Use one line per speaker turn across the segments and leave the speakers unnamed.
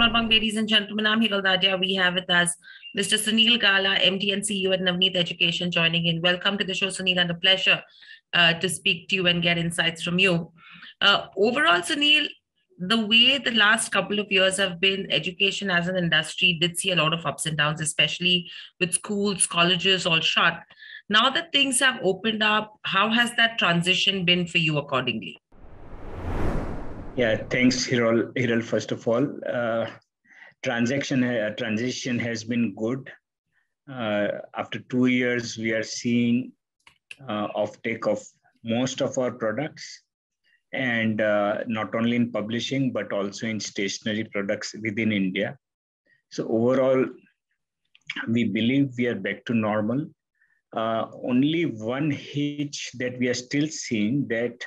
Marbang, ladies and gentlemen. I'm Hiral Dadia. We have with us Mr. Sunil Gala, MD and CEO at Navneet Education, joining in. Welcome to the show, Sunil, and a pleasure to speak to you and get insights from you. Overall, Sunil, the way the last couple of years have been, education as an industry did see a lot of ups and downs, especially with schools, colleges all shut. Now that things have opened up, how has that transition been for you accordingly?
Yeah, thanks, Hiral. First of all, transition has been good. After 2 years, we are seeing offtake of most of our products, and not only in publishing, but also in stationery products within India. So overall, we believe we are back to normal. Only one hitch that we are still seeing, that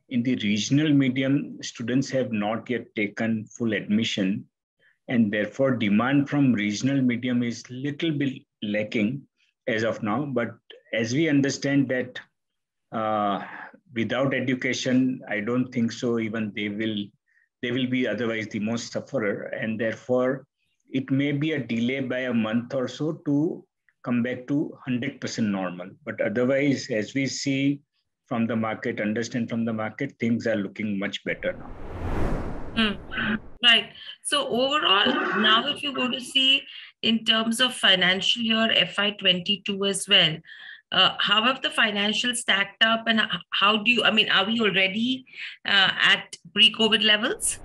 in the regional medium, students have not yet taken full admission, and therefore demand from regional medium is little bit lacking as of now. But as we understand that without education, I don't think so even they will be otherwise the most sufferer, and therefore it may be a delay by a month or so to come back to 100% normal. But otherwise, as we see from the market, understand from the market, things are looking much better now.
Right. So overall, now if you go to see in terms of financial year FY22 as well, how have the financials stacked up, and how do you, are we already at pre-COVID levels?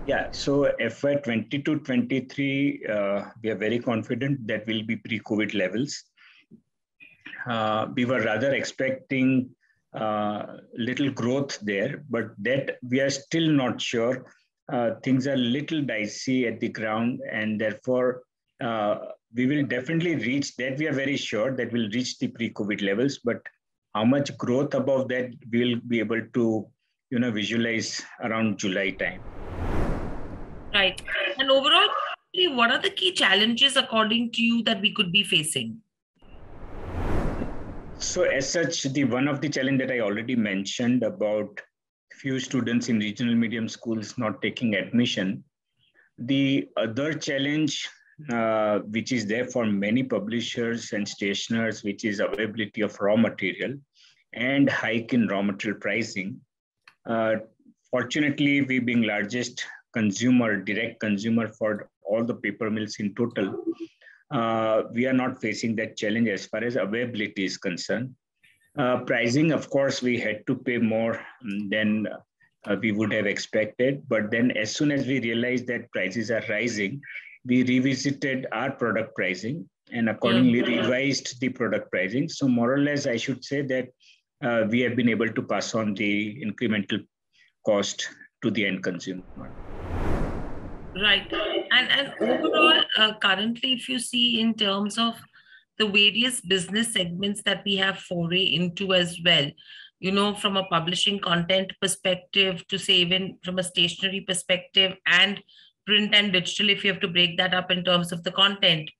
Yeah, so FY22-23, we are very confident that will be pre-COVID levels. We were rather expecting little growth there, but that we are still not sure. Things are little dicey at the ground, and therefore we will definitely reach that. We are very sure that we'll reach the pre-COVID levels, but how much growth above that we'll be able to, visualize around July time.
Right. And overall, what are the key challenges according to you that we could be facing?
So as such, one of the challenge that I already mentioned about few students in regional medium schools not taking admission. The other challenge which is there for many publishers and stationers, which is availability of raw material and hike in raw material pricing. Fortunately, we being largest direct consumer for all the paper mills in total, we are not facing that challenge as far as availability is concerned. Pricing, of course, we had to pay more than we would have expected. But then as soon as we realized that prices are rising, we revisited our product pricing and accordingly revised the product pricing. So more or less, I should say that we have been able to pass on the incremental cost to the end consumer.
Right. And overall, currently, if you see in terms of the various business segments that we have foray into as well, from a publishing content perspective to say even from a stationery perspective and print and digital, if you have to break that up in terms of the content,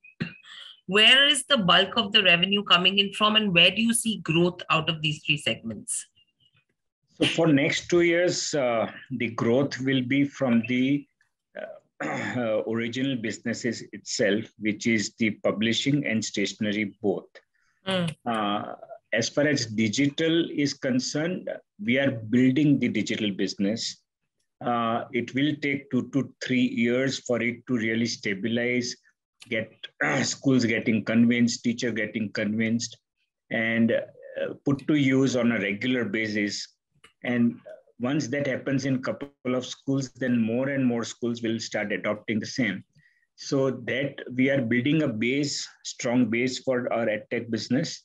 where is the bulk of the revenue coming in from, and where do you see growth out of these three segments?
So for next 2 years, the growth will be from the original businesses itself, which is the publishing and stationery both. As far as digital is concerned, we are building the digital business. It will take 2 to 3 years for it to really stabilize, get schools getting convinced, teacher getting convinced, and put to use on a regular basis. And once that happens in a couple of schools, then more and more schools will start adopting the same. So that we are building a strong base for our EdTech business.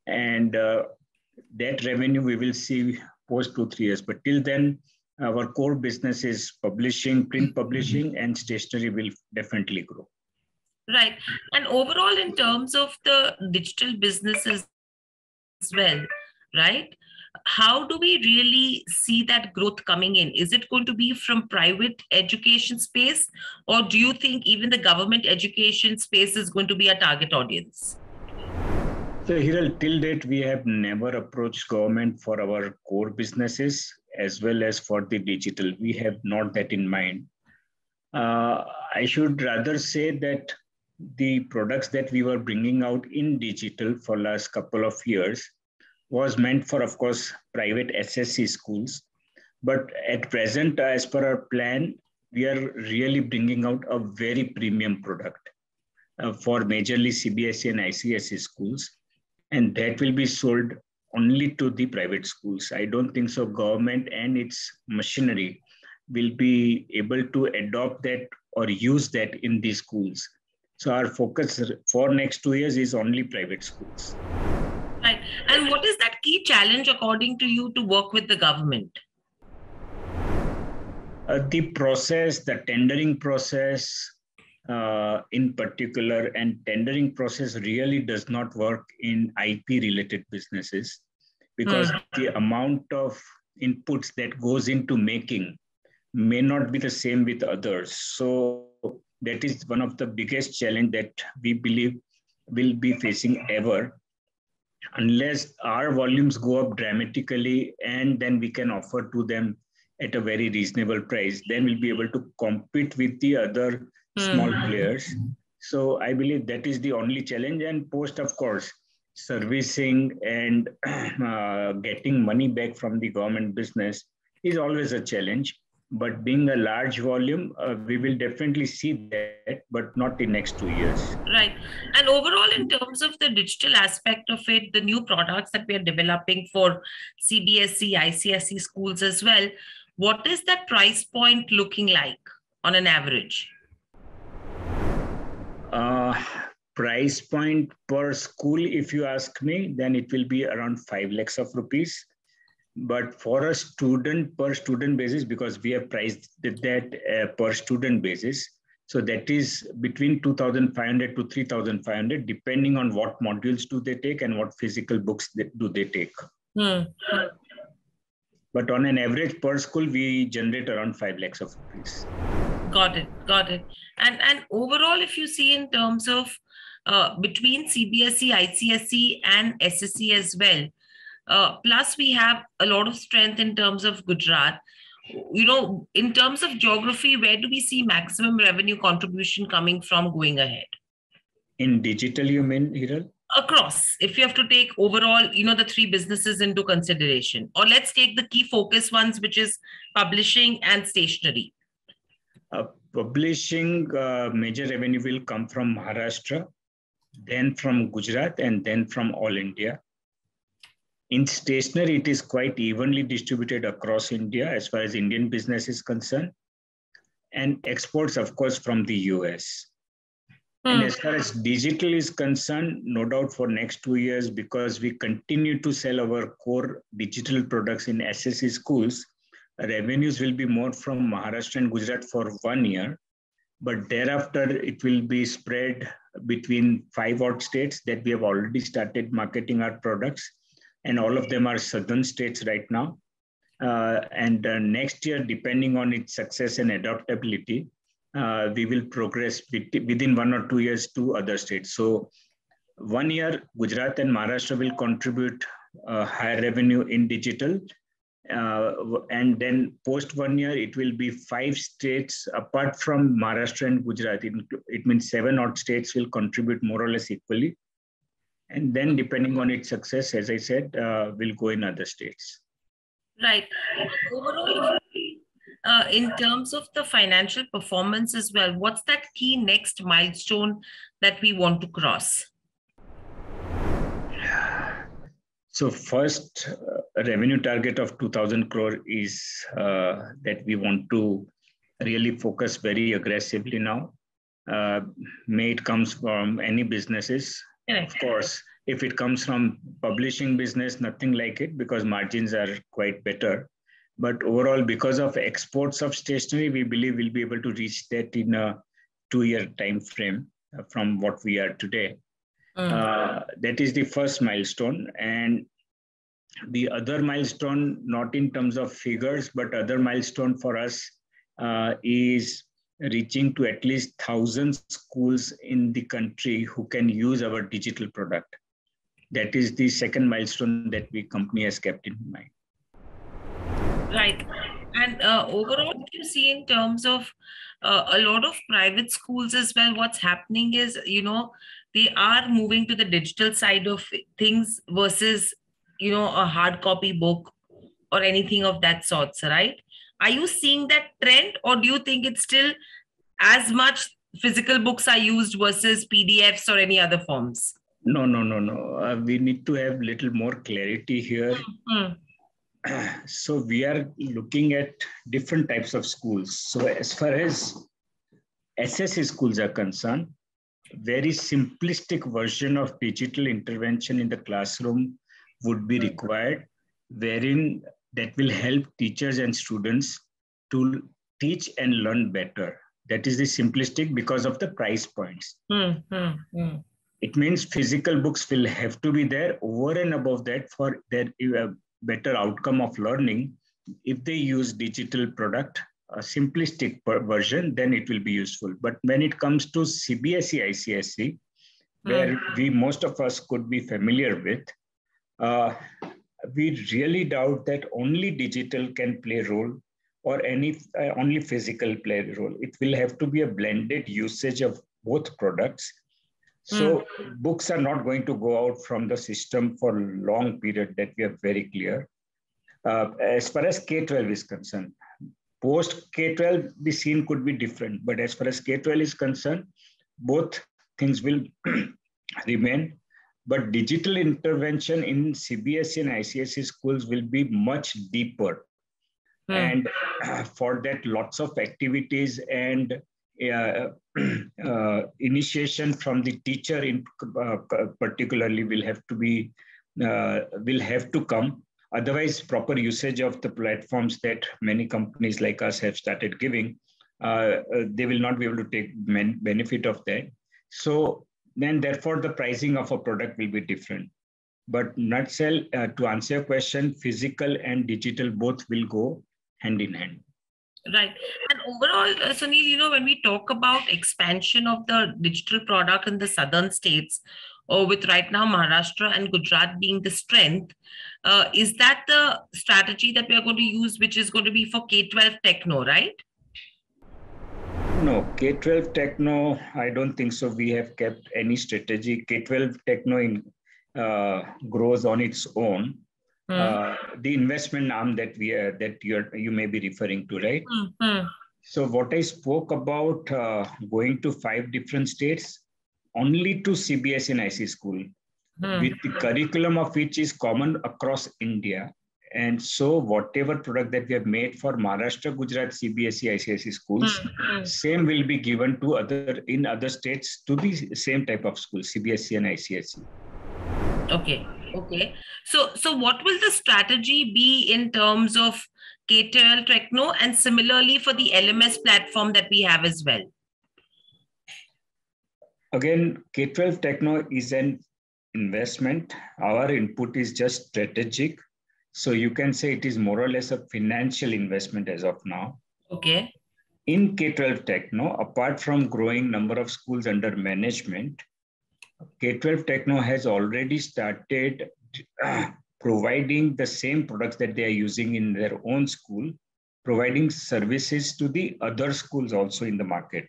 And that revenue we will see post 2-3 years. But till then, our core business is publishing, print publishing, and stationery will definitely grow.
Right. And overall, in terms of the digital businesses as well, right? How do we really see that growth coming in? Is it going to be from private education space, or do you think even the government education space is going to be a target audience?
So Hiral, till date, we have never approached government for our core businesses as well as for the digital. We have not that in mind. I should rather say that the products that we were bringing out in digital for last couple of years was meant for, of course, private SSC schools. But at present, as per our plan, we are really bringing out a very premium product for majorly CBSE and ICSE schools. And that will be sold only to the private schools. I don't think so government and its machinery will be able to adopt that or use that in the schools. So our focus for next 2 years is only private schools.
Right. And what is that key challenge, according to you, to work with the government?
The process, the tendering process in particular, and tendering process really does not work in IP related businesses because the amount of inputs that goes into making may not be the same with others. So that is one of the biggest challenge that we believe will be facing ever, unless our volumes go up dramatically and then we can offer to them at a very reasonable price, then we'll be able to compete with the other small players. So I believe that is the only challenge. And post, of course, servicing and getting money back from the government business is always a challenge. But being a large volume, we will definitely see that, but not in next 2 years.
Right. And overall, in terms of the digital aspect of it, the new products that we are developing for CBSE, ICSE schools as well, what is that price point looking like on an average?
Price point per school, if you ask me, then it will be around 5 lakhs of rupees. But for a student per student basis, because we have priced that per student basis, so that is between 2,500 to 3,500, depending on what modules do they take and what physical books do they take. But on an average per school, we generate around 5 lakhs of rupees.
Got it. Got it. And overall, if you see in terms of between CBSE, ICSE and SSE as well, plus we have a lot of strength in terms of Gujarat. You know, in terms of geography, where do we see maximum revenue contribution coming from going ahead?
In digital, you mean, Hiral?
Across, if you have to take overall, you know, the three businesses into consideration, or let's take the key focus ones, which is publishing and stationery.
Publishing major revenue will come from Maharashtra, then from Gujarat, and then from all India. In stationery, it is quite evenly distributed across India as far as Indian business is concerned, and exports, of course, from the US. And as far as digital is concerned, no doubt for next 2 years, because we continue to sell our core digital products in SSE schools, revenues will be more from Maharashtra and Gujarat for 1 year, but thereafter it will be spread between 5 odd states that we have already started marketing our products, and all of them are southern states right now. And next year, depending on its success and adaptability, we will progress within 1 or 2 years to other states. So 1 year, Gujarat and Maharashtra will contribute higher revenue in digital. And then post 1 year, it will be 5 states apart from Maharashtra and Gujarat. It means 7 odd states will contribute more or less equally. And then depending on its success, as I said, will go in other states.
Right. Overall, in terms of the financial performance as well, what's that key next milestone that we want to cross?
So first, revenue target of 2,000 crore is that we want to really focus very aggressively now. May it comes from any businesses. Of course, if it comes from publishing business, nothing like it because margins are quite better. But overall, because of exports of stationery, we believe we'll be able to reach that in a 2-year time frame from what we are today. That is the first milestone. And the other milestone, not in terms of figures, but other milestone for us is reaching to at least 1,000 schools in the country who can use our digital product. That is the second milestone that the company has kept in mind.
Right. And overall, you see in terms of a lot of private schools as well, what's happening is, they are moving to the digital side of things versus, a hard copy book or anything of that sorts, right? Are you seeing that trend, or do you think it's still as much physical books are used versus PDFs or any other forms?
No. We need to have little more clarity here. So we are looking at different types of schools. So as far as SSE schools are concerned, very simplistic version of digital intervention in the classroom would be required, wherein that will help teachers and students to teach and learn better. That is the simplistic because of the price points. It means physical books will have to be there over and above that for their better outcome of learning. If they use digital product, a simplistic version, then it will be useful. But when it comes to CBSE, ICSE, where most of us could be familiar with, we really doubt that only digital can play a role or only physical play a role. It will have to be a blended usage of both products. So books are not going to go out from the system for a long period, that we are very clear. As far as K12 is concerned, post K12, the scene could be different. But as far as K12 is concerned, both things will remain. But digital intervention in CBSE and ICSE schools will be much deeper. And for that, lots of activities and initiation from the teacher in particularly will have to come. Otherwise, proper usage of the platforms that many companies like us have started giving, they will not be able to take benefit of that. So then therefore the pricing of a product will be different. But nutshell, to answer your question, physical and digital both will go hand in hand.
Right. And overall, Sunil, when we talk about expansion of the digital product in the southern states, or with right now Maharashtra and Gujarat being the strength, is that the strategy that we are going to use, which is going to be for K12 Techno, right?
No, K12 Techno, I don't think so. We have kept any strategy. K12 Techno grows on its own. The investment arm that you may be referring to, right? So what I spoke about going to 5 different states, only to CBSE and ICSE school, with the curriculum of which is common across India. And so whatever product that we have made for Maharashtra, Gujarat, CBSE, ICSE schools, same will be given to other states to the same type of school, CBSE and ICSE.
Okay. So what will the strategy be in terms of K12 Techno and similarly for the LMS platform that we have as well?
Again, K12 Techno is an investment. Our input is just strategic. So you can say it is more or less a financial investment as of now.
Okay.
In K12 Techno, apart from growing number of schools under management, K12 Techno has already started providing the same products that they are using in their own school, providing services to the other schools also in the market.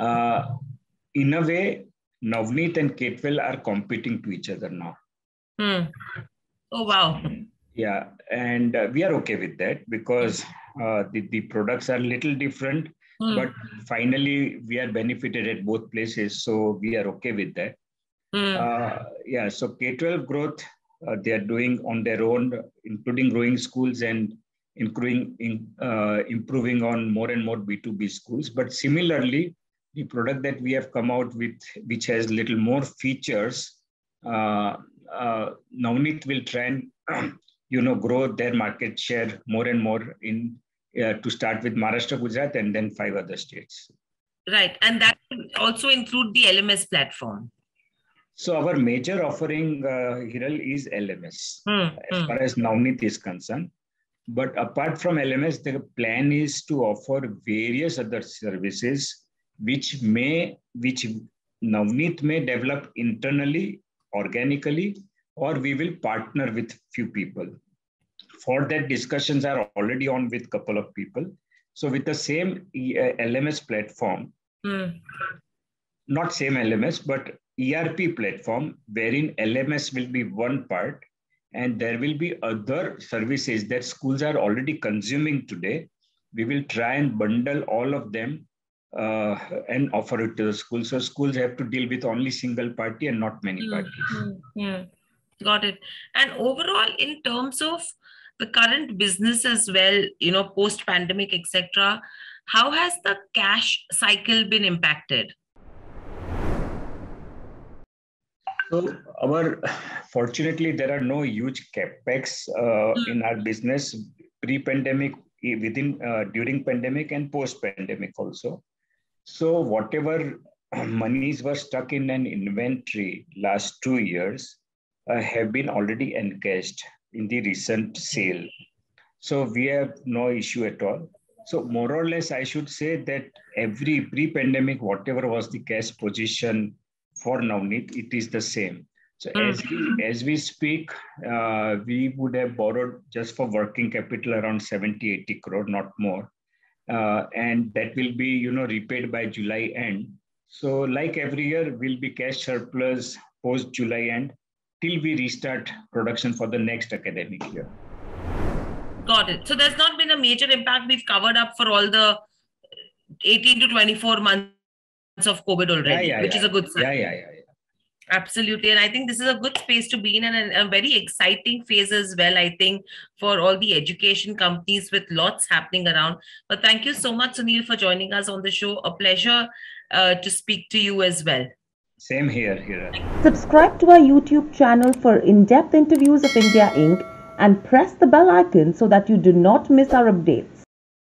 In a way, Navneet and K12 are competing to each other now.
Oh, wow.
Yeah, and we are okay with that because the products are a little different, but finally we are benefited at both places. So we are okay with that. Yeah, so K12 growth, they are doing on their own, including growing schools and improving on more and more B2B schools. But similarly, the product that we have come out with, which has little more features, Navneet will try and grow their market share more and more to start with Maharashtra, Gujarat, and then 5 other states.
Right, and that will also include the LMS platform.
So our major offering, Hiral, is LMS as far as Navneet is concerned. But apart from LMS, the plan is to offer various other services which Navneet may develop internally, organically, or we will partner with few people. For that, discussions are already on with a couple of people. So with the same LMS platform, not same LMS, but ERP platform, wherein LMS will be one part, and there will be other services that schools are already consuming today. We will try and bundle all of them and offer it to the schools. So schools have to deal with only single party and not many parties.
Got it. And overall, in terms of the current business as well, post-pandemic, etc., how has the cash cycle been impacted?
So fortunately, there are no huge capex in our business pre-pandemic, during pandemic and post-pandemic also. So whatever monies were stuck in an inventory last 2 years have been already encashed in the recent sale. So we have no issue at all. So more or less, I should say that every pre-pandemic, whatever was the cash position for Navneet, it is the same. So as we speak, we would have borrowed just for working capital around 70-80 crore, not more. And that will be, repaid by July end. So like every year, will be cash surplus post July end till we restart production for the next academic year.
Got it. So there's not been a major impact. We've covered up for all the 18 to 24 months of COVID already, which is a good sign.
Yeah.
Absolutely. And I think this is a good space to be in, and a very exciting phase as well, I think, for all the education companies with lots happening around. But thank you so much, Sunil, for joining us on the show. A pleasure to speak to you as well.
Same here.
Subscribe to our YouTube channel for in-depth interviews of India Inc. and press the bell icon so that you do not miss our updates.